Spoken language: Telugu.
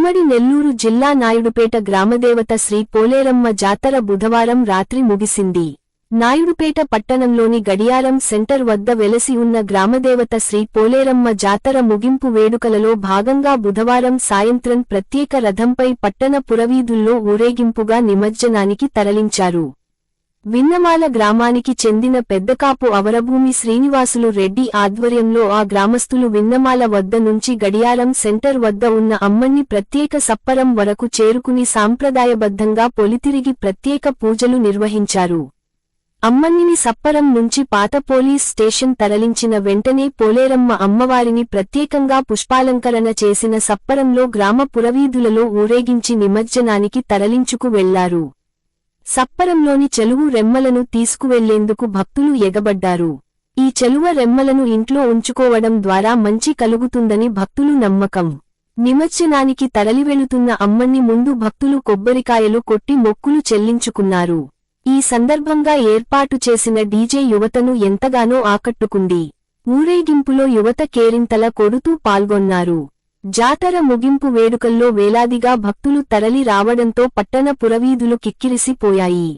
ఉమ్మడి నెల్లూరు జిల్లా నాయుడుపేట గ్రామదేవత శ్రీ పోలేరమ్మ జాతర బుధవారం రాత్రి ముగిసింది. నాయుడుపేట పట్టణంలోని గడియారం సెంటర్ వద్ద వెలసి ఉన్న గ్రామదేవత శ్రీ పోలేరమ్మ జాతర ముగింపు వేడుకలలో భాగంగా బుధవారం సాయంత్రం ప్రత్యేక రథంపై పట్టణ పురవీధుల్లో ఊరేగింపుగా నిమజ్జనానికి తరలించారు. విన్నమాల గ్రామానికి చెందిన పెద్దకాపు అవరభూమి శ్రీనివాసులు రెడ్డి ఆధ్వర్యంలో ఆ గ్రామస్తులు విన్నమాల వద్ద నుంచి గడియారం సెంటర్ వద్ద ఉన్న అమ్మన్ని ప్రత్యేక సప్పరం వరకు చేరుకుని సాంప్రదాయబద్ధంగా పొలితిరిగి ప్రత్యేక పూజలు నిర్వహించారు. అమ్మన్నిని సప్పరం నుంచి పాత పోలీస్ స్టేషన్ తరలించిన వెంటనే పోలేరమ్మ అమ్మవారిని ప్రత్యేకంగా పుష్పాలంకరణ చేసిన సప్పరంలో గ్రామ పురవీధులలో ఊరేగించి నిమజ్జనానికి తరలించుకు వెళ్లారు. సప్పరంలోని చెలువు రెమ్మలను తీసుకువెళ్లేందుకు భక్తులు ఎగబడ్డారు. ఈ చెలువ రెమ్మలను ఇంట్లో ఉంచుకోవడం ద్వారా మంచి కలుగుతుందని భక్తులు నమ్మకం. నిమజ్జనానికి తరలివెళుతున్న అమ్మన్ని ముందు భక్తులు కొబ్బరికాయలు కొట్టి మొక్కులు చెల్లించుకున్నారు. ఈ సందర్భంగా ఏర్పాటు చేసిన డీజే యువతను ఎంతగానో ఆకట్టుకుంది. ఊరేగింపులో యువత కేరింతల కొడుతూ పాల్గొన్నారు. జాతర ముగింపు వేడుకల్లో వేలాదిగా భక్తులు తరలి రావడంతో పట్టణ పురవీధులు కిక్కిరిసిపోయాయి.